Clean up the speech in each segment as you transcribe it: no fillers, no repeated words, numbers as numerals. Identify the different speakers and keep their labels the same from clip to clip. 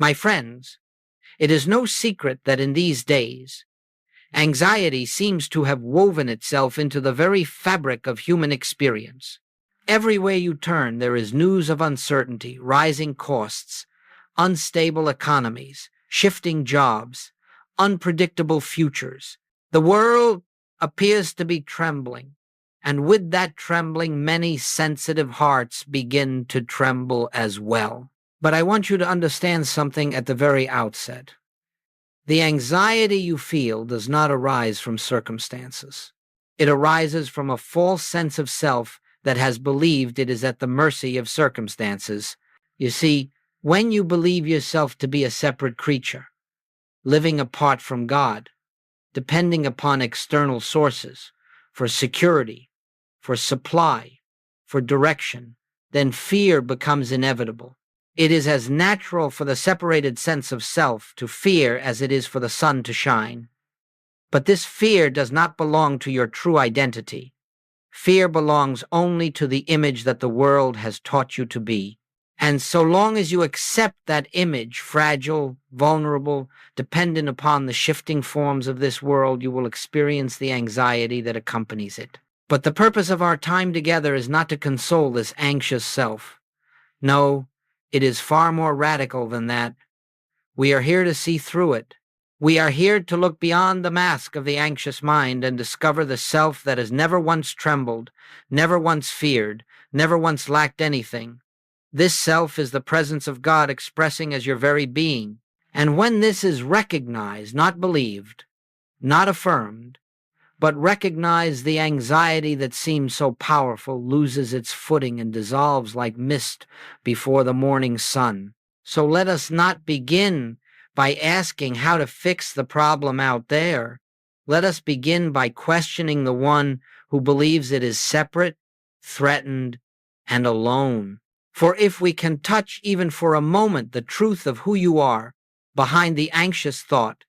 Speaker 1: My friends, it is no secret that in these days, anxiety seems to have woven itself into the very fabric of human experience. Everywhere you turn, there is news of uncertainty, rising costs, unstable economies, shifting jobs, unpredictable futures. The world appears to be trembling, and with that trembling, many sensitive hearts begin to tremble as well. But I want you to understand something at the very outset. The anxiety you feel does not arise from circumstances. It arises from a false sense of self that has believed it is at the mercy of circumstances. You see, when you believe yourself to be a separate creature, living apart from God, depending upon external sources for security, for supply, for direction, then fear becomes inevitable. It is as natural for the separated sense of self to fear as it is for the sun to shine. But this fear does not belong to your true identity. Fear belongs only to the image that the world has taught you to be. And so long as you accept that image, fragile, vulnerable, dependent upon the shifting forms of this world, you will experience the anxiety that accompanies it. But the purpose of our time together is not to console this anxious self. No, it is far more radical than that. We are here to see through it. We are here to look beyond the mask of the anxious mind and discover the self that has never once trembled, never once feared, never once lacked anything. This self is the presence of God expressing as your very being. And when this is recognized, not believed, not affirmed, but recognized, the anxiety that seems so powerful loses its footing and dissolves like mist before the morning sun. So let us not begin by asking how to fix the problem out there. Let us begin by questioning the one who believes it is separate, threatened, and alone. For if we can touch even for a moment the truth of who you are behind the anxious thought,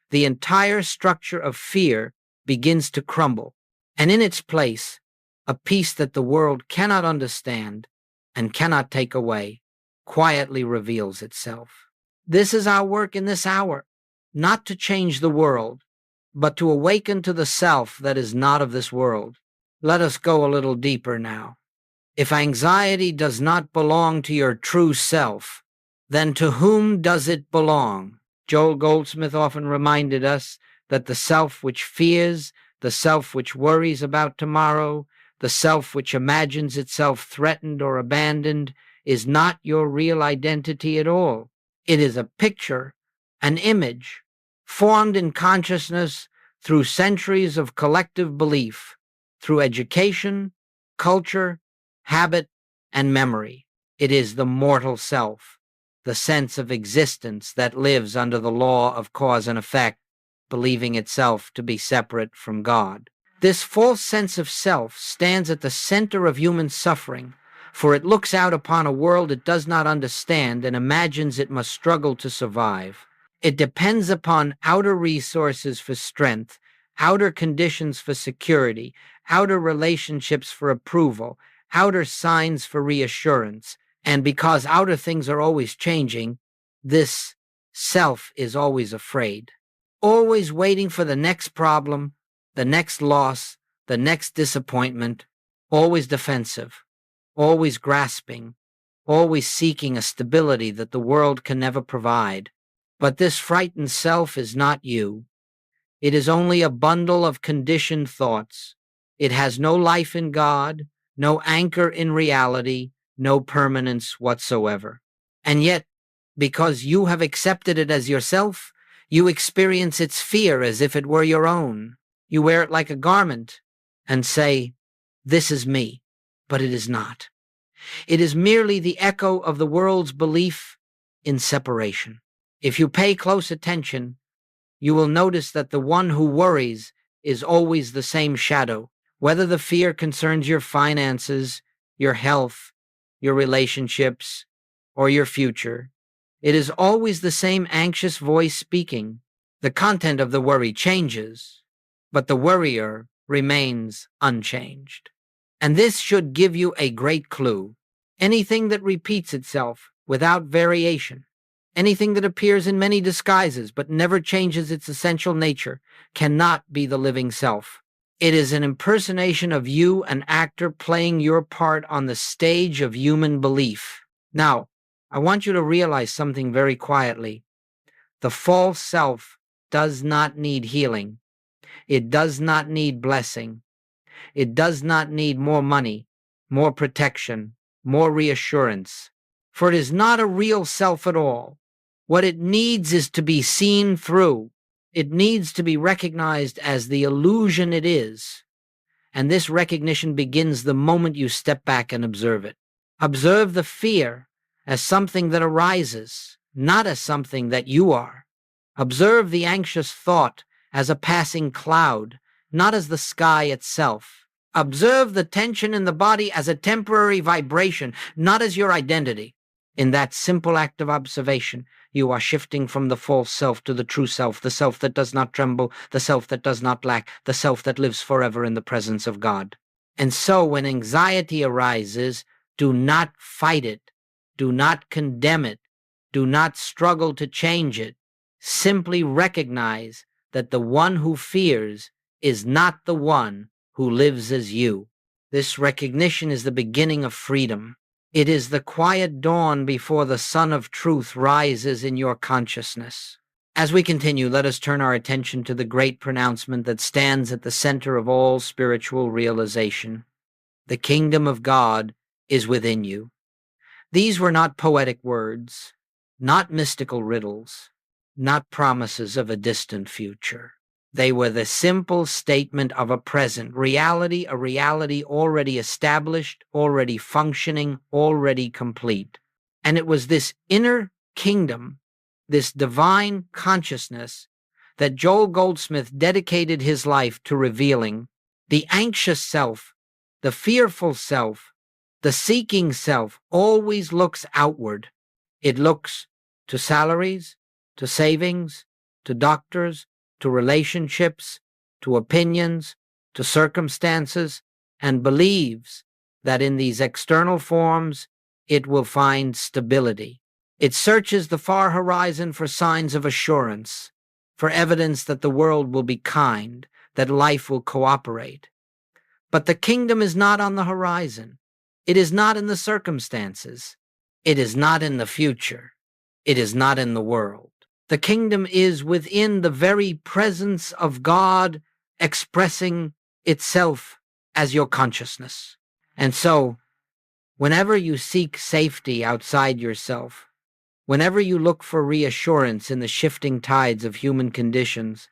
Speaker 1: the entire structure of fear begins to crumble, and in its place, a peace that the world cannot understand and cannot take away quietly reveals itself. This is our work in this hour, not to change the world, but to awaken to the self that is not of this world. Let us go a little deeper now. If anxiety does not belong to your true self, then to whom does it belong? Joel Goldsmith often reminded us that the self which fears, the self which worries about tomorrow, the self which imagines itself threatened or abandoned, is not your real identity at all. It is a picture, an image, formed in consciousness through centuries of collective belief, through education, culture, habit, and memory. It is the mortal self, the sense of existence that lives under the law of cause and effect, believing itself to be separate from God. This false sense of self stands at the center of human suffering, for it looks out upon a world it does not understand and imagines it must struggle to survive. It depends upon outer resources for strength, outer conditions for security, outer relationships for approval, outer signs for reassurance, and because outer things are always changing, this self is always afraid, always waiting for the next problem, the next loss, the next disappointment, always defensive, always grasping, always seeking a stability that the world can never provide. But this frightened self is not you. It is only a bundle of conditioned thoughts. It has no life in God, no anchor in reality, no permanence whatsoever. And yet, because you have accepted it as yourself, you experience its fear as if it were your own. You wear it like a garment and say, "This is me," but it is not. It is merely the echo of the world's belief in separation. If you pay close attention, you will notice that the one who worries is always the same shadow. Whether the fear concerns your finances, your health, your relationships, or your future, it is always the same anxious voice speaking. The content of the worry changes, but the worrier remains unchanged. And this should give you a great clue. Anything that repeats itself without variation, Anything that appears in many disguises but never changes its essential nature cannot be the living self. It is an impersonation of you, an actor playing your part on the stage of human belief. Now, I want you to realize something very quietly. The false self does not need healing. It does not need blessing. It does not need more money, more protection, more reassurance. For it is not a real self at all. What it needs is to be seen through. It needs to be recognized as the illusion it is. And this recognition begins the moment you step back and observe it. Observe the fear as something that arises, not as something that you are. Observe the anxious thought as a passing cloud, not as the sky itself. Observe the tension in the body as a temporary vibration, not as your identity. In that simple act of observation, you are shifting from the false self to the true self, the self that does not tremble, the self that does not lack, the self that lives forever in the presence of God. And so when anxiety arises, do not fight it. Do not condemn it. Do not struggle to change it. Simply recognize that the one who fears is not the one who lives as you. This recognition is the beginning of freedom. It is the quiet dawn before the sun of truth rises in your consciousness. As we continue, let us turn our attention to the great pronouncement that stands at the center of all spiritual realization. The kingdom of God is within you. These were not poetic words, not mystical riddles, not promises of a distant future. They were the simple statement of a present reality, a reality already established, already functioning, already complete. And it was this inner kingdom, this divine consciousness, that Joel Goldsmith dedicated his life to revealing. The anxious self, the fearful self, the seeking self always looks outward. It looks to salaries, to savings, to doctors, to relationships, to opinions, to circumstances, and believes that in these external forms it will find stability. It searches the far horizon for signs of assurance, for evidence that the world will be kind, that life will cooperate. But the kingdom is not on the horizon. It is not in the circumstances. It is not in the future. It is not in the world. The kingdom is within the very presence of God expressing itself as your consciousness. And so, whenever you seek safety outside yourself, whenever you look for reassurance in the shifting tides of human conditions,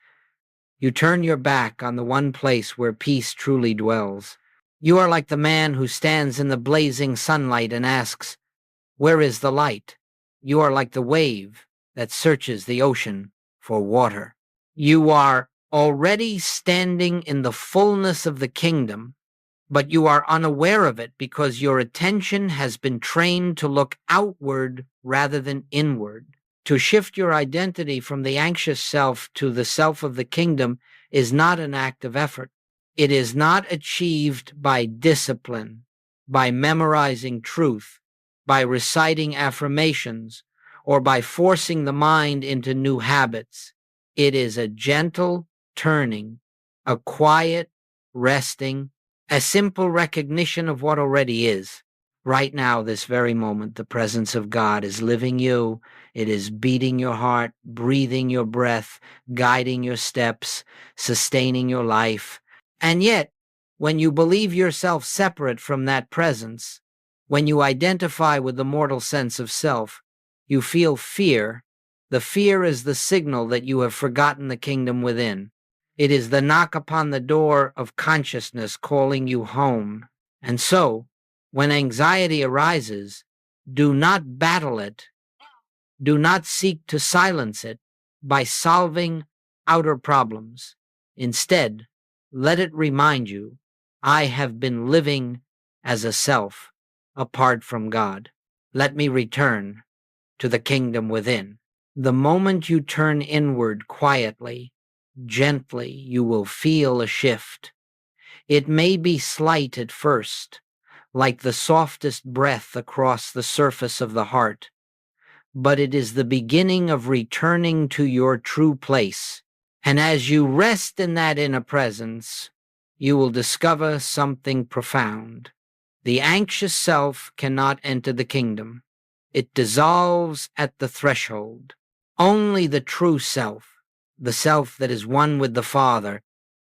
Speaker 1: you turn your back on the one place where peace truly dwells. You are like the man who stands in the blazing sunlight and asks, "Where is the light?" You are like the wave that searches the ocean for water. You are already standing in the fullness of the kingdom, but you are unaware of it because your attention has been trained to look outward rather than inward. To shift your identity from the anxious self to the self of the kingdom is not an act of effort. It is not achieved by discipline, by memorizing truth, by reciting affirmations, or by forcing the mind into new habits. It is a gentle turning, a quiet resting, a simple recognition of what already is. Right now, this very moment, the presence of God is living you. It is beating your heart, breathing your breath, guiding your steps, sustaining your life. And yet, when you believe yourself separate from that presence, when you identify with the mortal sense of self, you feel fear. The fear is the signal that you have forgotten the kingdom within. It is the knock upon the door of consciousness calling you home. And so, when anxiety arises, do not battle it. Do not seek to silence it by solving outer problems. Instead, let it remind you, I have been living as a self apart from God. Let me return to the kingdom within. The moment you turn inward quietly, gently, you will feel a shift. It may be slight at first, like the softest breath across the surface of the heart, but it is the beginning of returning to your true place. And as you rest in that inner presence, you will discover something profound. The anxious self cannot enter the kingdom. It dissolves at the threshold. Only the true self, the self that is one with the Father,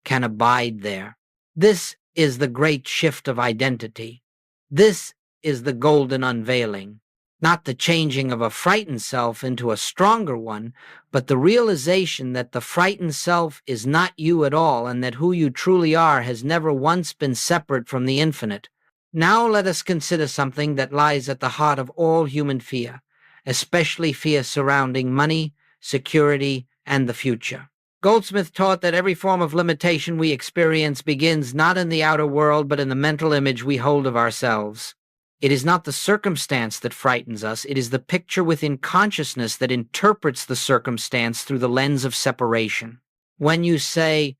Speaker 1: can abide there. This is the great shift of identity. This is the golden unveiling. Not the changing of a frightened self into a stronger one, but the realization that the frightened self is not you at all, and that who you truly are has never once been separate from the infinite. Now let us consider something that lies at the heart of all human fear, especially fear surrounding money, security, and the future. Goldsmith taught that every form of limitation we experience begins not in the outer world, but in the mental image we hold of ourselves. It is not the circumstance that frightens us, it is the picture within consciousness that interprets the circumstance through the lens of separation. When you say,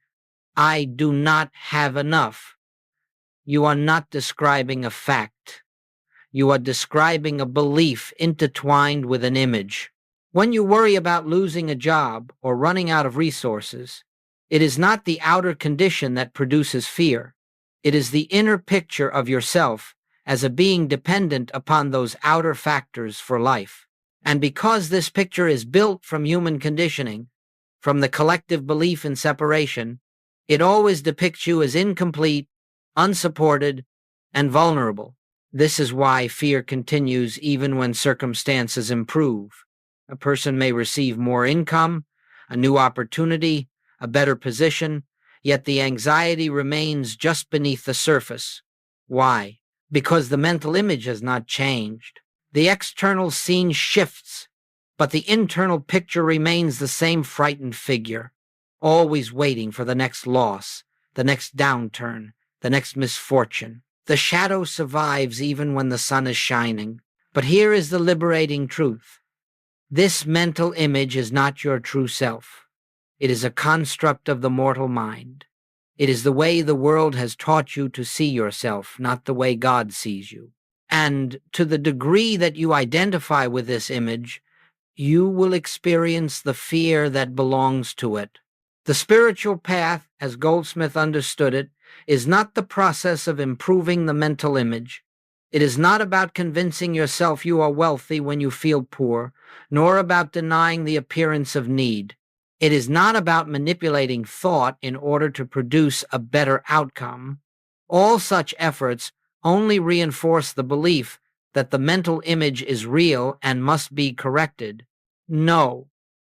Speaker 1: "I do not have enough," you are not describing a fact. You are describing a belief intertwined with an image. When you worry about losing a job or running out of resources, it is not the outer condition that produces fear. It is the inner picture of yourself as a being dependent upon those outer factors for life. And because this picture is built from human conditioning, from the collective belief in separation, it always depicts you as incomplete, unsupported, and vulnerable. This is why fear continues even when circumstances improve. A person may receive more income, a new opportunity, a better position, yet the anxiety remains just beneath the surface. Why? Because the mental image has not changed. The external scene shifts, but the internal picture remains the same frightened figure, always waiting for the next loss, the next downturn, the next misfortune. The shadow survives even when the sun is shining. But here is the liberating truth. This mental image is not your true self. It is a construct of the mortal mind. It is the way the world has taught you to see yourself, not the way God sees you. And to the degree that you identify with this image, you will experience the fear that belongs to it. The spiritual path, as Goldsmith understood it, is not the process of improving the mental image. It is not about convincing yourself you are wealthy when you feel poor, nor about denying the appearance of need. It is not about manipulating thought in order to produce a better outcome. All such efforts only reinforce the belief that the mental image is real and must be corrected. No,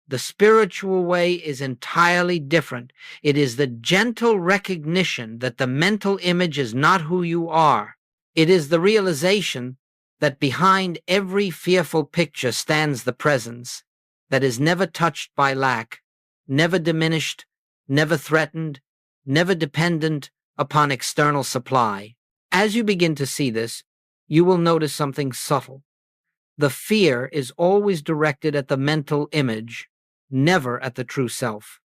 Speaker 1: the spiritual way is entirely different. It is the gentle recognition that the mental image is not who you are. It is the realization that behind every fearful picture stands the presence that is never touched by lack, never diminished, never threatened, never dependent upon external supply. As you begin to see this, you will notice something subtle. The fear is always directed at the mental image, never at the true self.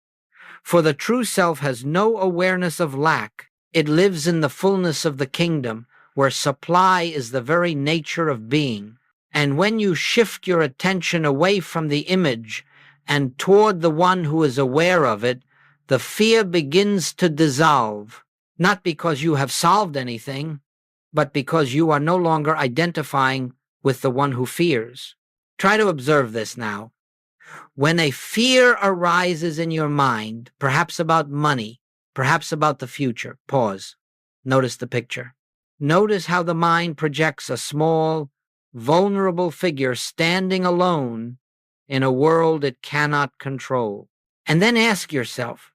Speaker 1: For the true self has no awareness of lack. It lives in the fullness of the kingdom, where supply is the very nature of being. And when you shift your attention away from the image and toward the one who is aware of it, the fear begins to dissolve, not because you have solved anything, but because you are no longer identifying with the one who fears. Try to observe this now. When a fear arises in your mind, perhaps about money, perhaps about the future, pause. Notice the picture. Notice how the mind projects a small, vulnerable figure standing alone in a world it cannot control. And then ask yourself,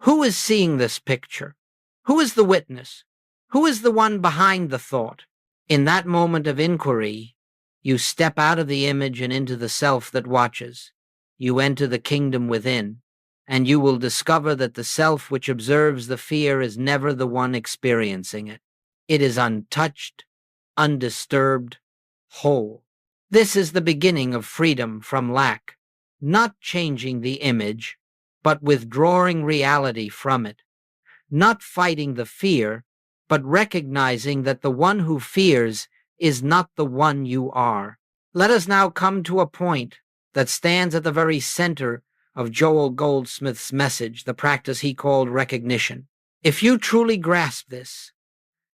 Speaker 1: who is seeing this picture? Who is the witness? Who is the one behind the thought? In that moment of inquiry, you step out of the image and into the self that watches. You enter the kingdom within, and you will discover that the self which observes the fear is never the one experiencing it. It is untouched, undisturbed, whole. This is the beginning of freedom from lack, not changing the image, but withdrawing reality from it, not fighting the fear, but recognizing that the one who fears is not the one you are. Let us now come to a point that stands at the very center of Joel Goldsmith's message, the practice he called recognition. If you truly grasp this,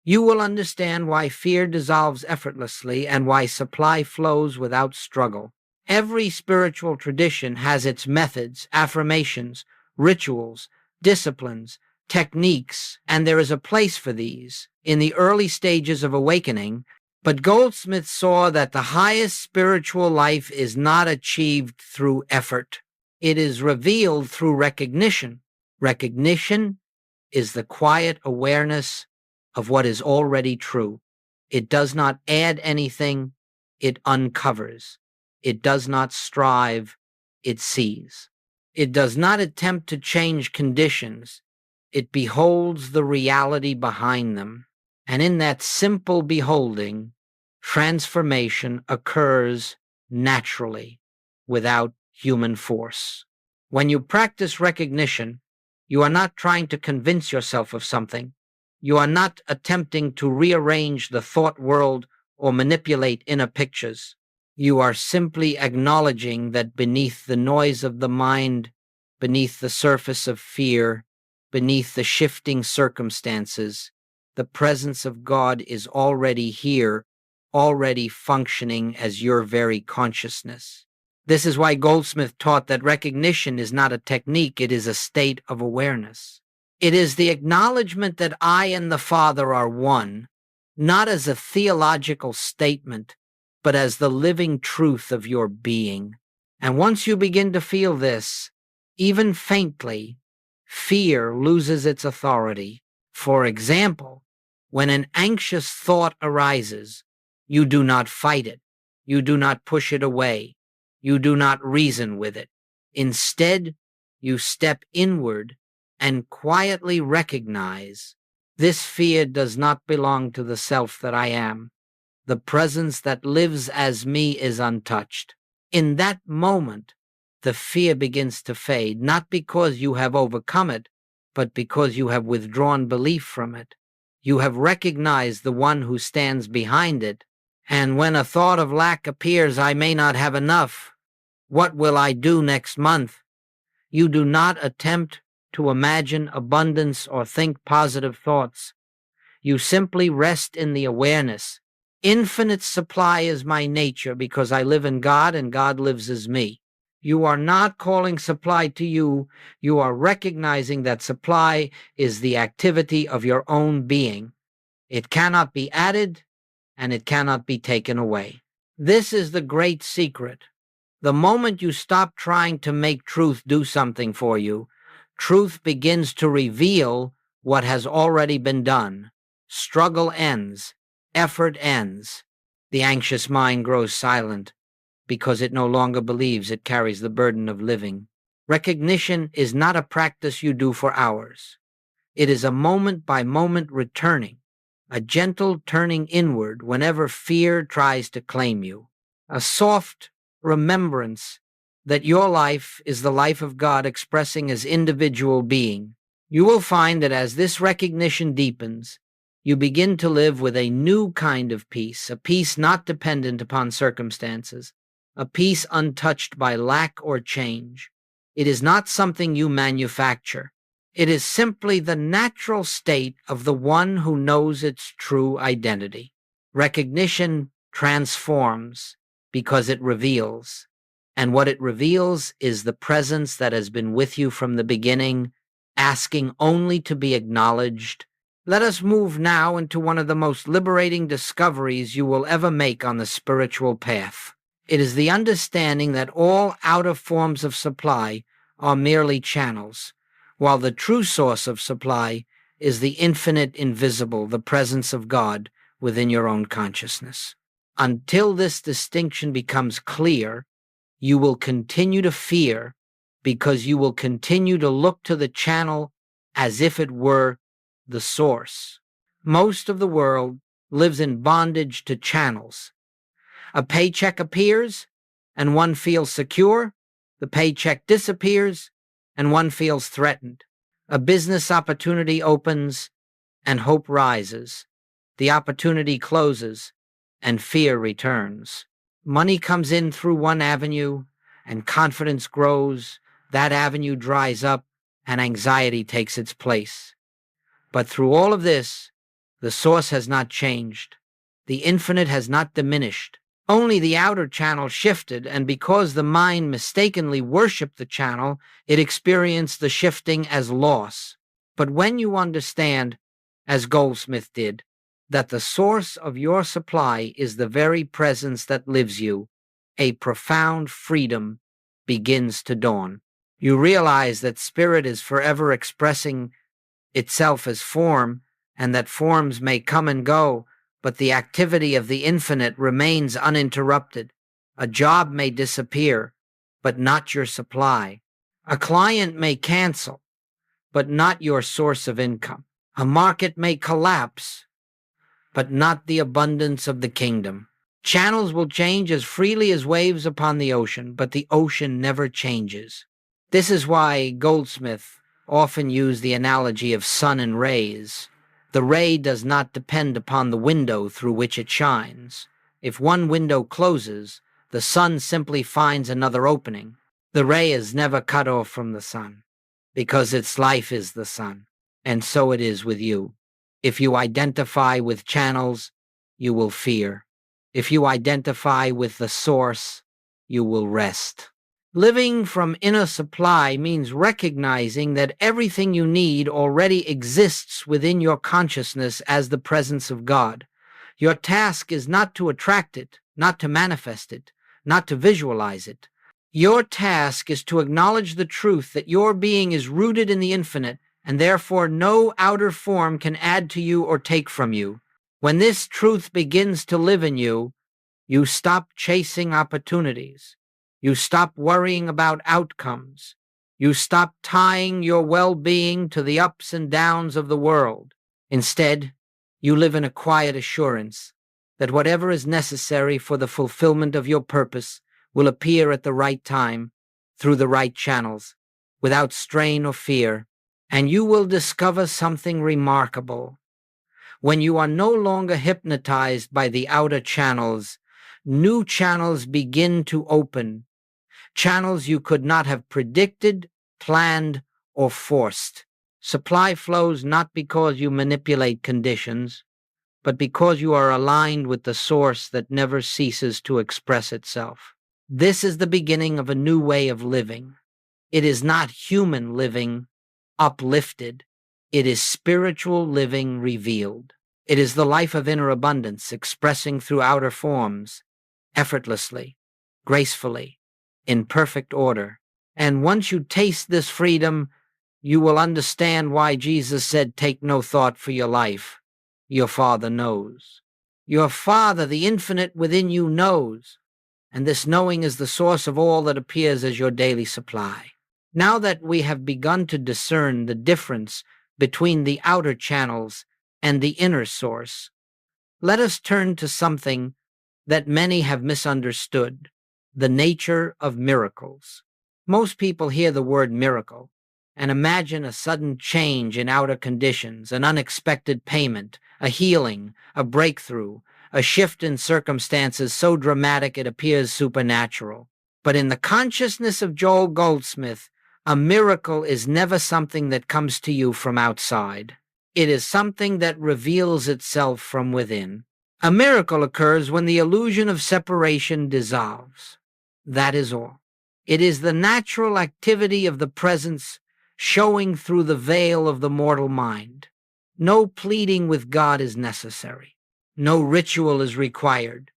Speaker 1: you will understand why fear dissolves effortlessly and why supply flows without struggle. Every spiritual tradition has its methods, affirmations, rituals, disciplines, techniques, and there is a place for these in the early stages of awakening. But Goldsmith saw that the highest spiritual life is not achieved through effort. It is revealed through recognition. Recognition is the quiet awareness of what is already true. It does not add anything, it uncovers. It does not strive, it sees. It does not attempt to change conditions, it beholds the reality behind them. And in that simple beholding, transformation occurs naturally, without human force. When you practice recognition, you are not trying to convince yourself of something. You are not attempting to rearrange the thought world or manipulate inner pictures. You are simply acknowledging that beneath the noise of the mind, beneath the surface of fear, beneath the shifting circumstances, the presence of God is already here, already functioning as your very consciousness. This is why Goldsmith taught that recognition is not a technique, it is a state of awareness. It is the acknowledgement that I and the Father are one, not as a theological statement, but as the living truth of your being. And once you begin to feel this, even faintly, fear loses its authority. For example, when an anxious thought arises, you do not fight it. You do not push it away. You do not reason with it. Instead, you step inward and quietly recognize this fear does not belong to the self that I am. The presence that lives as me is untouched. In that moment, the fear begins to fade, not because you have overcome it, but because you have withdrawn belief from it. You have recognized the one who stands behind it. And when a thought of lack appears, I may not have enough. What will I do next month? You do not attempt to imagine abundance or think positive thoughts. You simply rest in the awareness. Infinite supply is my nature because I live in God and God lives as me. You are not calling supply to you. You are recognizing that supply is the activity of your own being. It cannot be added and it cannot be taken away. This is the great secret. The moment you stop trying to make truth do something for you, truth begins to reveal what has already been done. Struggle ends. Effort ends. The anxious mind grows silent because it no longer believes it carries the burden of living. Recognition is not a practice you do for hours. It is a moment-by-moment returning, a gentle turning inward whenever fear tries to claim you, a soft remembrance that your life is the life of God expressing as individual being. You will find that as this recognition deepens, you begin to live with a new kind of peace, a peace not dependent upon circumstances, a peace untouched by lack or change. It is not something you manufacture. It is simply the natural state of the one who knows its true identity. Recognition transforms because it reveals, and what it reveals is the presence that has been with you from the beginning, asking only to be acknowledged. Let us move now into one of the most liberating discoveries you will ever make on the spiritual path. It is the understanding that all outer forms of supply are merely channels, while the true source of supply is the infinite invisible, the presence of God within your own consciousness. Until this distinction becomes clear, you will continue to fear because you will continue to look to the channel as if it were the source. Most of the world lives in bondage to channels. A paycheck appears and one feels secure. The paycheck disappears and one feels threatened. A business opportunity opens and hope rises. The opportunity closes and fear returns. Money comes in through one avenue, and confidence grows. That avenue dries up, and anxiety takes its place. But through all of this, the source has not changed. The infinite has not diminished. Only the outer channel shifted, and because the mind mistakenly worshipped the channel, it experienced the shifting as loss. But when you understand, as Goldsmith did, that the source of your supply is the very presence that lives you, a profound freedom begins to dawn. You realize that spirit is forever expressing itself as form, and that forms may come and go, but the activity of the infinite remains uninterrupted. A job may disappear, but not your supply. A client may cancel, but not your source of income. A market may collapse, but not the abundance of the kingdom. Channels will change as freely as waves upon the ocean, but the ocean never changes. This is why Goldsmith often used the analogy of sun and rays. The ray does not depend upon the window through which it shines. If one window closes, the sun simply finds another opening. The ray is never cut off from the sun, because its life is the sun, and so it is with you. If you identify with channels, you will fear. If you identify with the source, you will rest. Living from inner supply means recognizing that everything you need already exists within your consciousness as the presence of God. Your task is not to attract it, not to manifest it, not to visualize it. Your task is to acknowledge the truth that your being is rooted in the infinite, and therefore no outer form can add to you or take from you. When this truth begins to live in you, you stop chasing opportunities. You stop worrying about outcomes. You stop tying your well-being to the ups and downs of the world. Instead, you live in a quiet assurance that whatever is necessary for the fulfillment of your purpose will appear at the right time, through the right channels, without strain or fear, and you will discover something remarkable. When you are no longer hypnotized by the outer channels, new channels begin to open. Channels you could not have predicted, planned, or forced. Supply flows not because you manipulate conditions, but because you are aligned with the source that never ceases to express itself. This is the beginning of a new way of living. It is not human living uplifted. It is spiritual living revealed. It is the life of inner abundance expressing through outer forms, effortlessly, gracefully, in perfect order. And once you taste this freedom, you will understand why Jesus said, "Take no thought for your life. Your Father knows." Your Father, the infinite within you, knows, and this knowing is the source of all that appears as your daily supply. Now that we have begun to discern the difference between the outer channels and the inner source, let us turn to something that many have misunderstood: the nature of miracles. Most people hear the word miracle and imagine a sudden change in outer conditions, an unexpected payment, a healing, a breakthrough, a shift in circumstances so dramatic it appears supernatural. But in the consciousness of Joel Goldsmith, a miracle is never something that comes to you from outside. It is something that reveals itself from within. A miracle occurs when the illusion of separation dissolves. That is all. It is the natural activity of the presence showing through the veil of the mortal mind. No pleading with God is necessary. No ritual is required.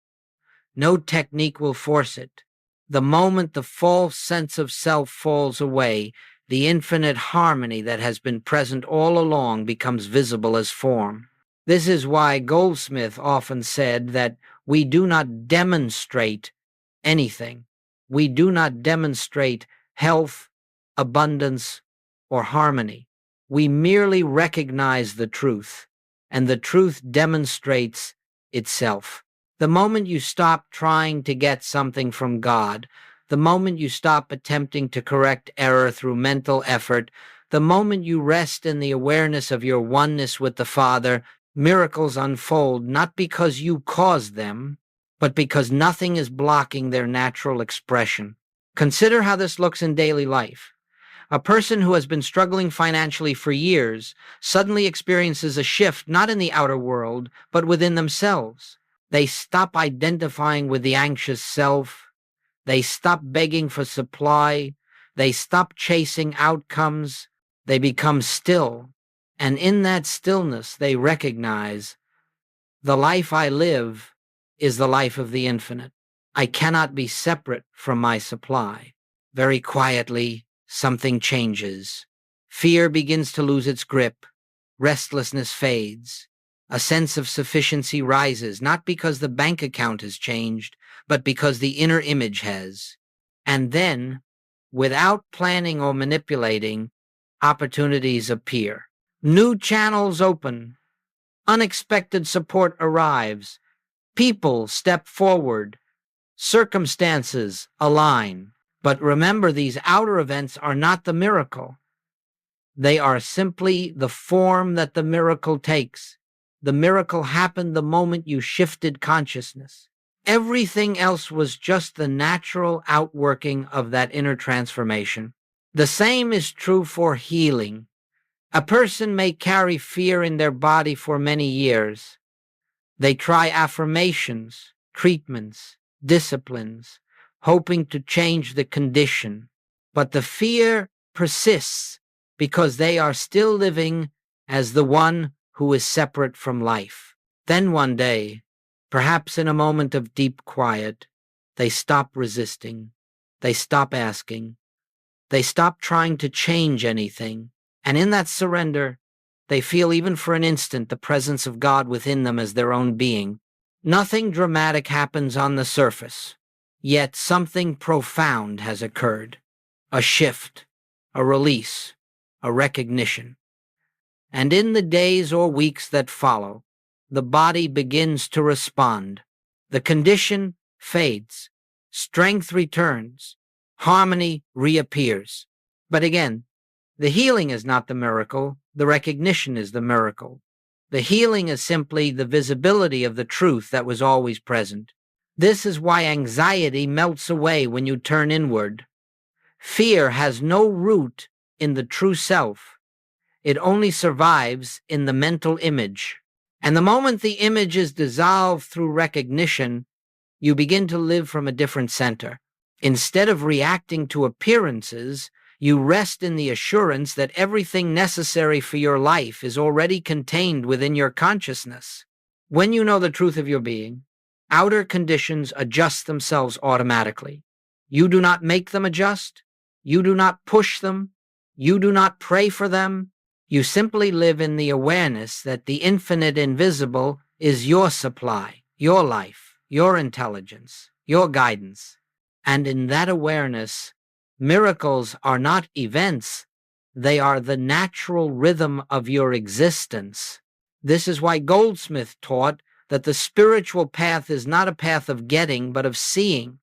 Speaker 1: No technique will force it. The moment the false sense of self falls away, the infinite harmony that has been present all along becomes visible as form. This is why Goldsmith often said that we do not demonstrate anything. We do not demonstrate health, abundance, or harmony. We merely recognize the truth, and the truth demonstrates itself. The moment you stop trying to get something from God, the moment you stop attempting to correct error through mental effort, the moment you rest in the awareness of your oneness with the Father, miracles unfold not because you caused them, but because nothing is blocking their natural expression. Consider how this looks in daily life. A person who has been struggling financially for years suddenly experiences a shift not in the outer world, but within themselves. They stop identifying with the anxious self. They stop begging for supply. They stop chasing outcomes. They become still. And in that stillness, they recognize the life I live is the life of the infinite. I cannot be separate from my supply. Very quietly, something changes. Fear begins to lose its grip. Restlessness fades. A sense of sufficiency rises, not because the bank account has changed, but because the inner image has. And then, without planning or manipulating, opportunities appear. New channels open. Unexpected support arrives. People step forward. Circumstances align. But remember, these outer events are not the miracle. They are simply the form that the miracle takes. The miracle happened the moment you shifted consciousness. Everything else was just the natural outworking of that inner transformation. The same is true for healing. A person may carry fear in their body for many years. They try affirmations, treatments, disciplines, hoping to change the condition. But the fear persists because they are still living as the one who is separate from life. Then one day, perhaps in a moment of deep quiet, they stop resisting. They stop asking. They stop trying to change anything. And in that surrender, they feel even for an instant the presence of God within them as their own being. Nothing dramatic happens on the surface, yet something profound has occurred. A shift, a release, a recognition. And in the days or weeks that follow, the body begins to respond. The condition fades. Strength returns. Harmony reappears. But again, the healing is not the miracle. The recognition is the miracle. The healing is simply the visibility of the truth that was always present. This is why anxiety melts away when you turn inward. Fear has no root in the true self. It only survives in the mental image. And the moment the image is dissolved through recognition, you begin to live from a different center. Instead of reacting to appearances, you rest in the assurance that everything necessary for your life is already contained within your consciousness. When you know the truth of your being, outer conditions adjust themselves automatically. You do not make them adjust. You do not push them. You do not pray for them. You simply live in the awareness that the infinite invisible is your supply, your life, your intelligence, your guidance. And in that awareness, miracles are not events, they are the natural rhythm of your existence. This is why Goldsmith taught that the spiritual path is not a path of getting, but of seeing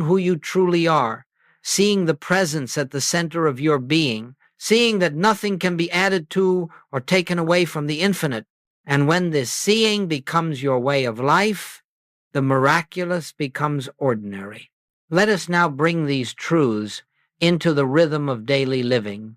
Speaker 1: who you truly are, seeing the presence at the center of your being, seeing that nothing can be added to or taken away from the infinite. And when this seeing becomes your way of life, the miraculous becomes ordinary. Let us now bring these truths into the rhythm of daily living.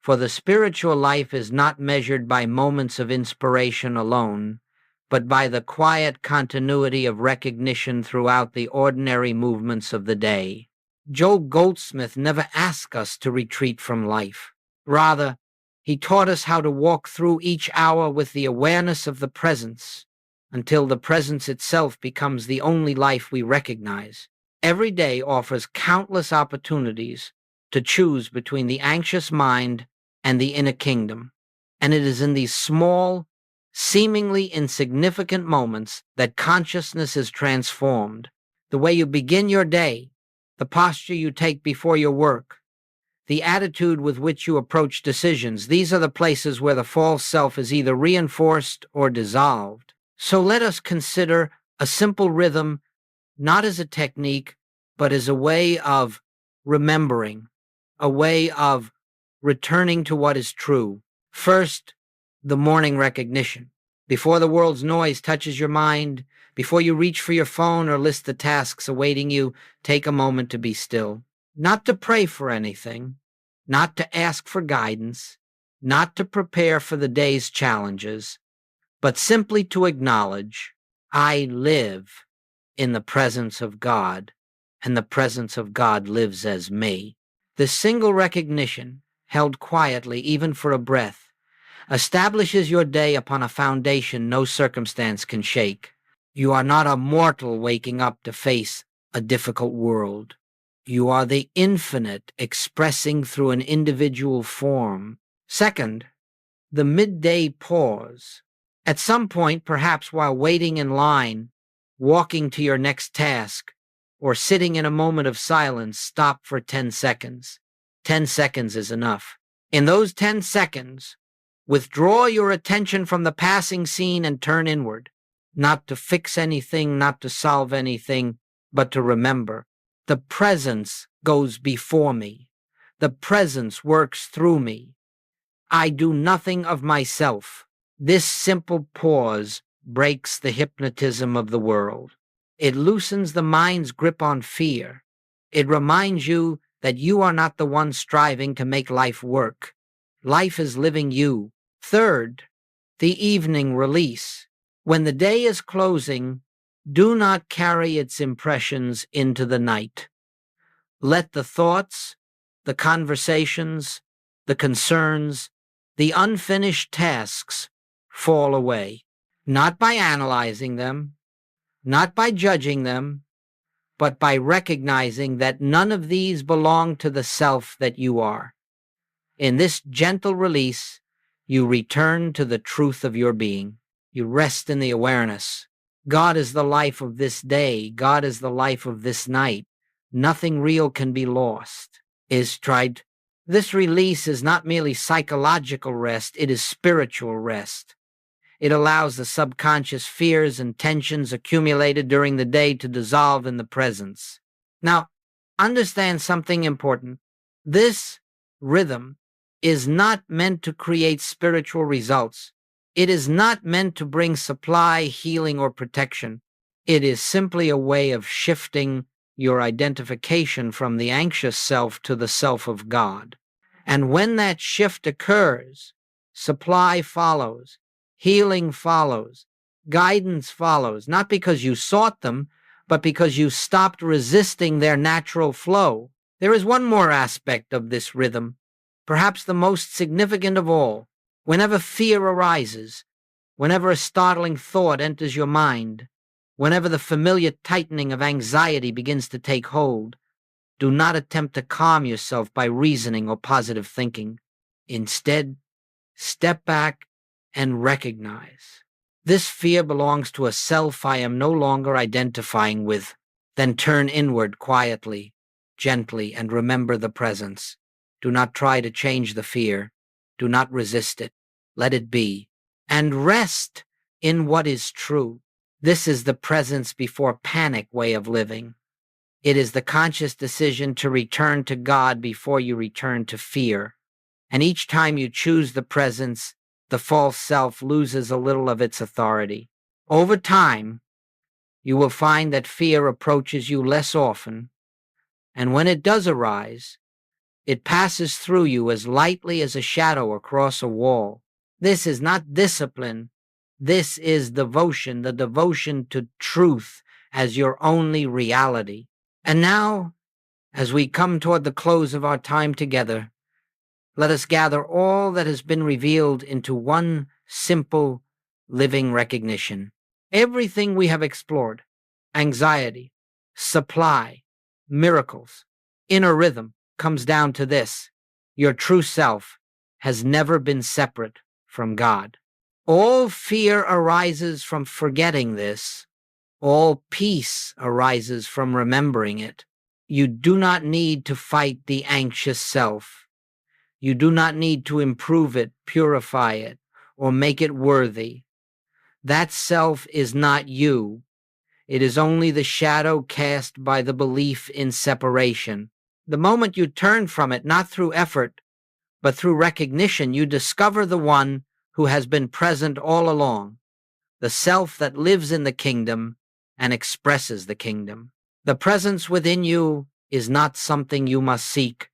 Speaker 1: For the spiritual life is not measured by moments of inspiration alone, but by the quiet continuity of recognition throughout the ordinary movements of the day. Joel Goldsmith never asked us to retreat from life. Rather, he taught us how to walk through each hour with the awareness of the presence, until the presence itself becomes the only life we recognize. Every day offers countless opportunities to choose between the anxious mind and the inner kingdom. And it is in these small, seemingly insignificant moments that consciousness is transformed. The way you begin your day, the posture you take before your work, the attitude with which you approach decisions, these are the places where the false self is either reinforced or dissolved. So let us consider a simple rhythm not as a technique, but as a way of remembering, a way of returning to what is true. First, the morning recognition. Before the world's noise touches your mind, Before you reach for your phone or list the tasks awaiting you, take a moment to be still. Not to pray for anything, not to ask for guidance, not to prepare for the day's challenges, but simply to acknowledge, I live in the presence of God, and the presence of God lives as me. This single recognition, held quietly even for a breath, establishes your day upon a foundation no circumstance can shake. You are not a mortal waking up to face a difficult world. You are the infinite expressing through an individual form. Second, the midday pause. At some point, perhaps while waiting in line, walking to your next task, or sitting in a moment of silence, stop for 10 seconds. 10 seconds is enough. In those 10 seconds, withdraw your attention from the passing scene and turn inward, not to fix anything, not to solve anything, but to remember. The presence goes before me. The presence works through me. I do nothing of myself. This simple pause breaks the hypnotism of the world. It loosens the mind's grip on fear. It reminds you that you are not the one striving to make life work. Life is living you. Third, the evening release. When the day is closing, do not carry its impressions into the night. Let the thoughts, the conversations, the concerns, the unfinished tasks fall away, not by analyzing them, not by judging them, but by recognizing that none of these belong to the self that you are. In this gentle release, you return to the truth of your being. You rest in the awareness. God is the life of this day. God is the life of this night. Nothing real can be lost. This release is not merely psychological rest, it is spiritual rest. It allows the subconscious fears and tensions accumulated during the day to dissolve in the presence. Now, understand something important. This rhythm is not meant to create spiritual results. It is not meant to bring supply, healing, or protection. It is simply a way of shifting your identification from the anxious self to the self of God. And when that shift occurs, supply follows, healing follows, guidance follows, not because you sought them, but because you stopped resisting their natural flow. There is one more aspect of this rhythm, perhaps the most significant of all. Whenever fear arises, whenever a startling thought enters your mind, whenever the familiar tightening of anxiety begins to take hold, do not attempt to calm yourself by reasoning or positive thinking. Instead, step back and recognize. This fear belongs to a self I am no longer identifying with. Then turn inward quietly, gently, and remember the presence. Do not try to change the fear. Do not resist it. Let it be. And rest in what is true. This is the presence before panic way of living. It is the conscious decision to return to God before you return to fear. And each time you choose the presence, the false self loses a little of its authority. Over time, you will find that fear approaches you less often, and when it does arise, it passes through you as lightly as a shadow across a wall. This is not discipline. This is devotion, the devotion to truth as your only reality. And now, as we come toward the close of our time together, let us gather all that has been revealed into one simple, living recognition. Everything we have explored, anxiety, supply, miracles, inner rhythm, comes down to this: your true self has never been separate from God. All fear arises from forgetting this. All peace arises from remembering it. You do not need to fight the anxious self. You do not need to improve it, purify it, or make it worthy. That self is not you. It is only the shadow cast by the belief in separation. The moment you turn from it, not through effort, but through recognition, you discover the one who has been present all along, the self that lives in the kingdom and expresses the kingdom. The presence within you is not something you must seek.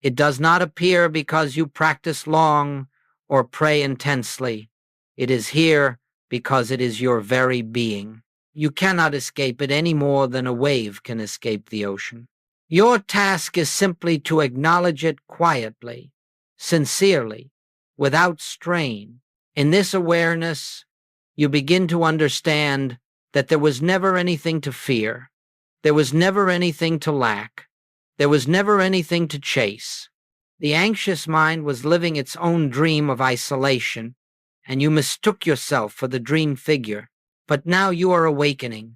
Speaker 1: It does not appear because you practice long or pray intensely. It is here because it is your very being. You cannot escape it any more than a wave can escape the ocean. Your task is simply to acknowledge it quietly, sincerely, without strain. In this awareness, you begin to understand that there was never anything to fear. There was never anything to lack. There was never anything to chase. The anxious mind was living its own dream of isolation, and you mistook yourself for the dream figure. But now you are awakening.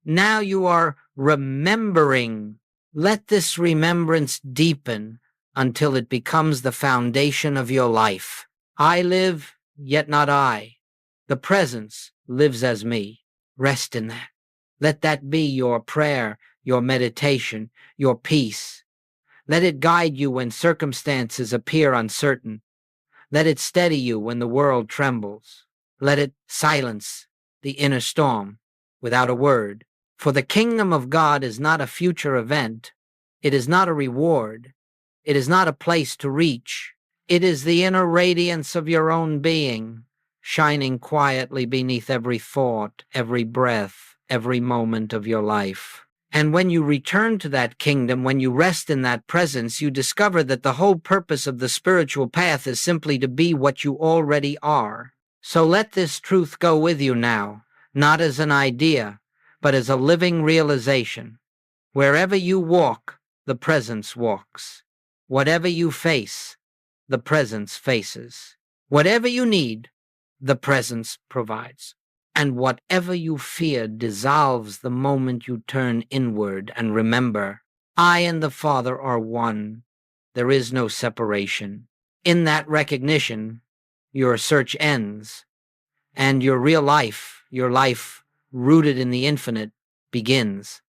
Speaker 1: Now you are remembering. Let this remembrance deepen until it becomes the foundation of your life. I live, yet not I. The presence lives as me. Rest in that. Let that be your prayer, your meditation, your peace. Let it guide you when circumstances appear uncertain. Let it steady you when the world trembles. Let it silence the inner storm without a word. For the kingdom of God is not a future event. It is not a reward. It is not a place to reach. It is the inner radiance of your own being, shining quietly beneath every thought, every breath, every moment of your life. And when you return to that kingdom, when you rest in that presence, you discover that the whole purpose of the spiritual path is simply to be what you already are. So let this truth go with you now, not as an idea, but as a living realization. Wherever you walk, the presence walks. Whatever you face, the presence faces. Whatever you need, the presence provides. And whatever you fear dissolves the moment you turn inward and remember, I and the Father are one. There is no separation. In that recognition, your search ends, and your real life, your life rooted in the infinite, begins.